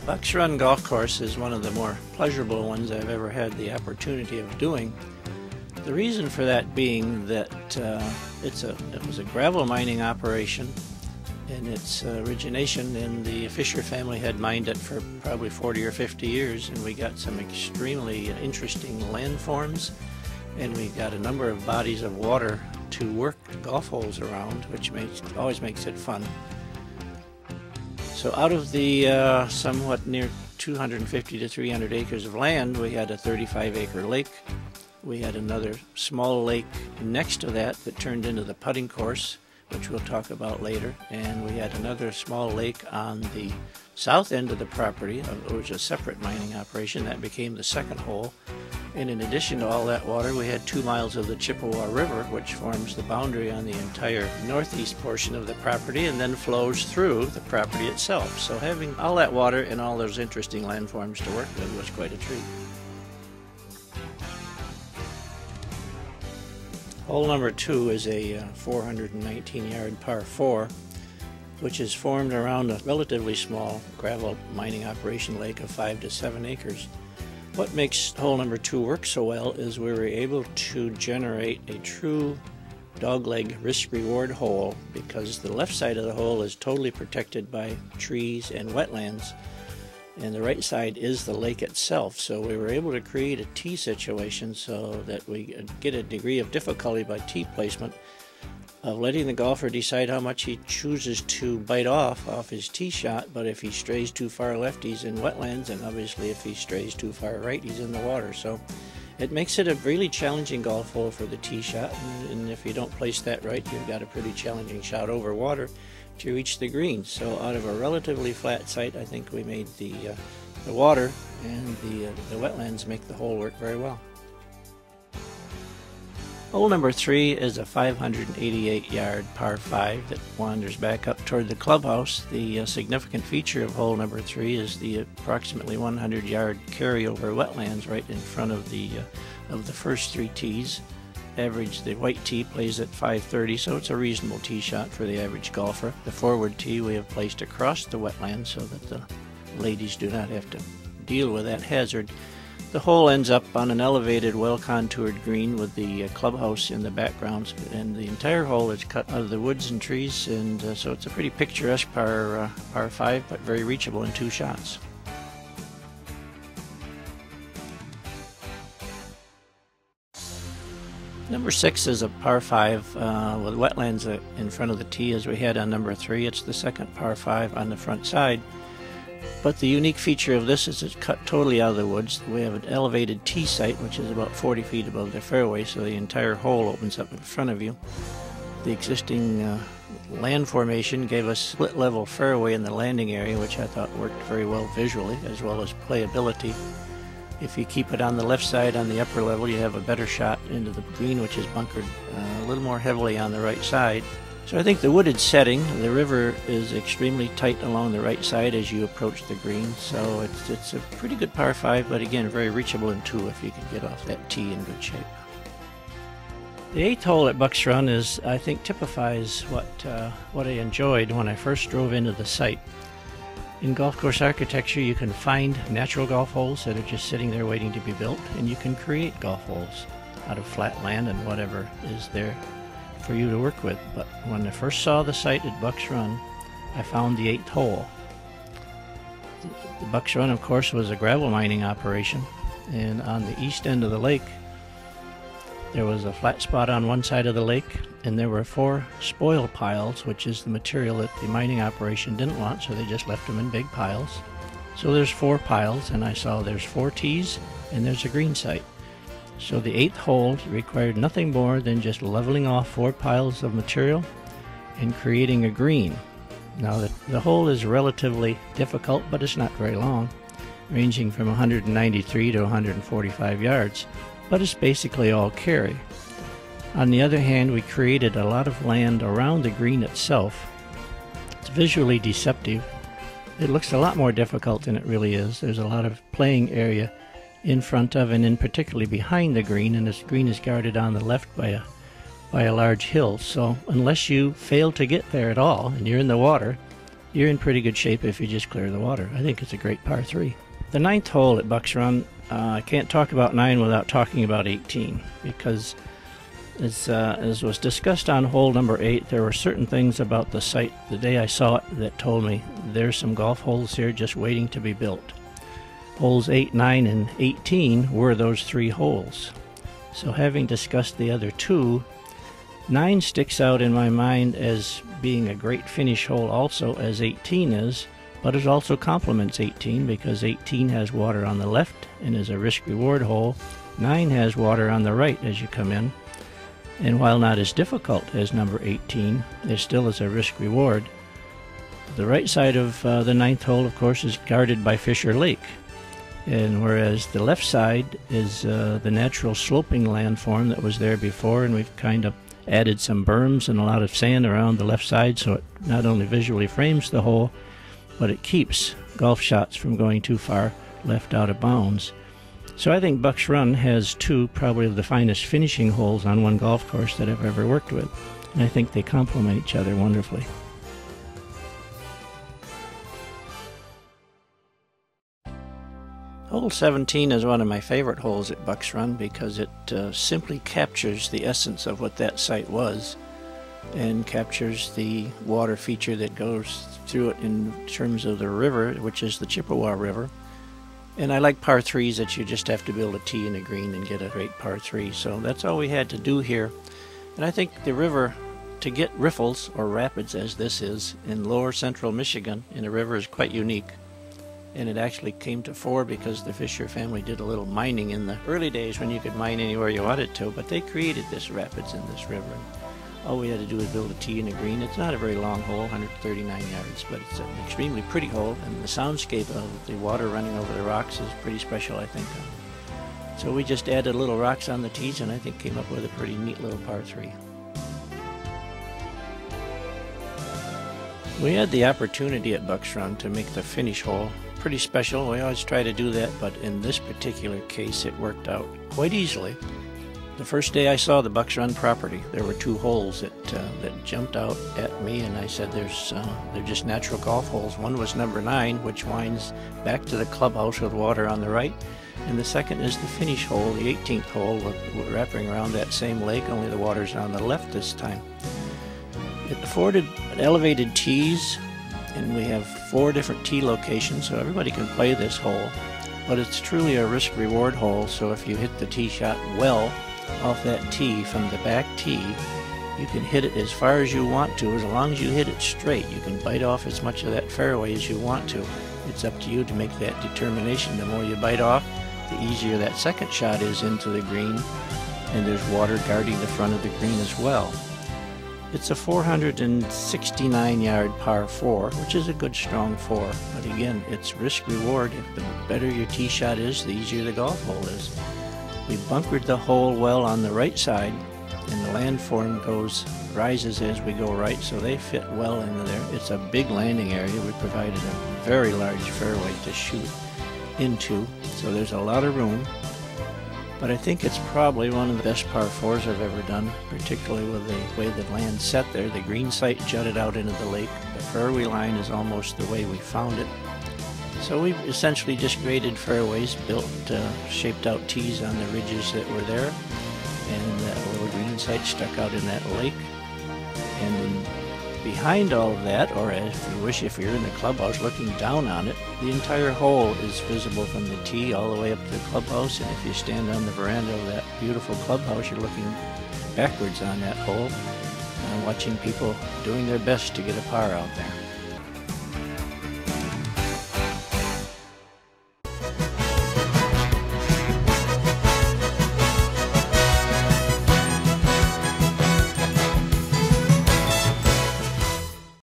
Bucks Run Golf Course is one of the more pleasurable ones I've ever had the opportunity of doing. The reason for that being that it was a gravel mining operation, and its origination, and the Fisher family had mined it for probably 40 or 50 years, and we got some extremely interesting landforms, and we got a number of bodies of water to work golf holes around, which always makes it fun. So out of the somewhat near 250 to 300 acres of land, we had a 35-acre lake. We had another small lake next to that turned into the putting course, which we'll talk about later. And we had another small lake on the south end of the property, which was a separate mining operation. That became the second hole. And in addition to all that water, we had 2 miles of the Chippewa River, which forms the boundary on the entire northeast portion of the property and then flows through the property itself. So having all that water and all those interesting landforms to work with was quite a treat. Hole number 2 is a 419-yard par 4, which is formed around a relatively small gravel mining operation lake of 5 to 7 acres. What makes hole number 2 work so well is we were able to generate a true dogleg risk-reward hole, because the left side of the hole is totally protected by trees and wetlands, and the right side is the lake itself. So we were able to create a tee situation so that we get a degree of difficulty by tee placement of letting the golfer decide how much he chooses to bite off his tee shot. But if he strays too far left, he's in wetlands, and obviously if he strays too far right, he's in the water. So it makes it a really challenging golf hole for the tee shot, and if you don't place that right, you've got a pretty challenging shot over water to reach the green. So out of a relatively flat site, I think we made the water and the wetlands make the hole work very well. Hole number 3 is a 588-yard par 5 that wanders back up toward the clubhouse. The significant feature of hole number 3 is the approximately 100-yard carryover wetlands right in front of the first 3 tees. Average, the white tee plays at 530, so it's a reasonable tee shot for the average golfer. The forward tee we have placed across the wetland so that the ladies do not have to deal with that hazard. The hole ends up on an elevated, well-contoured green with the clubhouse in the background, and the entire hole is cut out of the woods and trees, and so it's a pretty picturesque par 5, but very reachable in 2 shots. Number 6 is a par 5 with wetlands in front of the tee as we had on number 3. It's the second par 5 on the front side. But the unique feature of this is it's cut totally out of the woods. We have an elevated tee site, which is about 40 feet above the fairway, so the entire hole opens up in front of you. The existing land formation gave us split-level fairway in the landing area, which I thought worked very well visually, as well as playability. If you keep it on the left side on the upper level, you have a better shot into the green, which is bunkered a little more heavily on the right side. So I think the wooded setting, the river is extremely tight along the right side as you approach the green, so it's a pretty good par 5, but again, very reachable in 2 if you can get off that tee in good shape. The 8th hole at Bucks Run I think, typifies what I enjoyed when I first drove into the site. In golf course architecture, you can find natural golf holes that are just sitting there waiting to be built, and you can create golf holes out of flat land and whatever is there for you to work with. But when I first saw the site at Bucks Run, I found the 8th hole. The Bucks Run, of course, was a gravel mining operation, and on the east end of the lake there was a flat spot on one side of the lake, and there were 4 spoil piles, which is the material that the mining operation didn't want, so they just left them in big piles. So there's 4 piles, and I saw there's 4 tees and there's a green site. So the 8th hole required nothing more than just leveling off 4 piles of material and creating a green. Now the hole is relatively difficult, but it's not very long, ranging from 193 to 145 yards, but it's basically all carry. On the other hand, we created a lot of land around the green itself. It's visually deceptive. It looks a lot more difficult than it really is. There's a lot of playing area in front of and in particularly behind the green, and this green is guarded on the left by a large hill. So unless you fail to get there at all and you're in the water, you're in pretty good shape if you just clear the water. I think it's a great par 3. The 9th hole at Bucks Run, I can't talk about 9 without talking about 18, because as was discussed on hole number 8, there were certain things about the site the day I saw it that told me there's some golf holes here just waiting to be built. Holes 8, 9, and 18 were those 3 holes. So having discussed the other 2, 9 sticks out in my mind as being a great finish hole also, as 18 is, but it also complements 18 because 18 has water on the left and is a risk-reward hole. 9 has water on the right as you come in. And while not as difficult as number 18, it still is a risk-reward. The right side of the 9th hole, of course, is guarded by Fisher Lake. And whereas the left side is the natural sloping landform that was there before, and we've kind of added some berms and a lot of sand around the left side, so it not only visually frames the hole, but it keeps golf shots from going too far left out of bounds. So I think Bucks Run has 2 probably of the finest finishing holes on one golf course that I've ever worked with, and I think they complement each other wonderfully. Hole 17 is one of my favorite holes at Bucks Run because it simply captures the essence of what that site was and captures the water feature that goes through it in terms of the river, which is the Chippewa River. And I like par 3s that you just have to build a tee and a green and get a great par 3. So that's all we had to do here. And I think the river, to get riffles, or rapids as this is, in lower central Michigan in a river is quite unique. And it actually came to 4 because the Fisher family did a little mining in the early days when you could mine anywhere you wanted to, but they created this rapids in this river. All we had to do was build a tee and a green. It's not a very long hole, 139 yards, but it's an extremely pretty hole, and the soundscape of the water running over the rocks is pretty special, I think. So we just added little rocks on the tees, and I think came up with a pretty neat little par 3. We had the opportunity at Bucks Run to make the finish hole pretty special. We always try to do that, but in this particular case it worked out quite easily. The first day I saw the Bucks Run property, there were 2 holes that jumped out at me, and I said they're just natural golf holes. One was number 9, which winds back to the clubhouse with water on the right, and the second is the finish hole, the 18th hole, wrapping around that same lake, only the water's on the left this time. It afforded elevated tees, and we have 4 different tee locations, so everybody can play this hole, but it's truly a risk-reward hole, so if you hit the tee shot well off that tee from the back tee, you can hit it as far as you want to. As long as you hit it straight, you can bite off as much of that fairway as you want to. It's up to you to make that determination. The more you bite off, the easier that second shot is into the green, and there's water guarding the front of the green as well. It's a 469-yard par 4, which is a good strong 4, but again, it's risk-reward. The better your tee shot is, the easier the golf hole is. We bunkered the hole well on the right side, and the landform rises as we go right, so they fit well into there. It's a big landing area. We provided a very large fairway to shoot into, so there's a lot of room. But I think it's probably one of the best par 4s I've ever done, particularly with the way the land set there. The green site jutted out into the lake. The fairway line is almost the way we found it. So we essentially just graded fairways, shaped out tees on the ridges that were there, and that little green site stuck out in that lake. And behind all of that, or if you wish, if you're in the clubhouse looking down on it, the entire hole is visible from the tee all the way up to the clubhouse, and if you stand on the veranda of that beautiful clubhouse, you're looking backwards on that hole, watching people doing their best to get a par out there.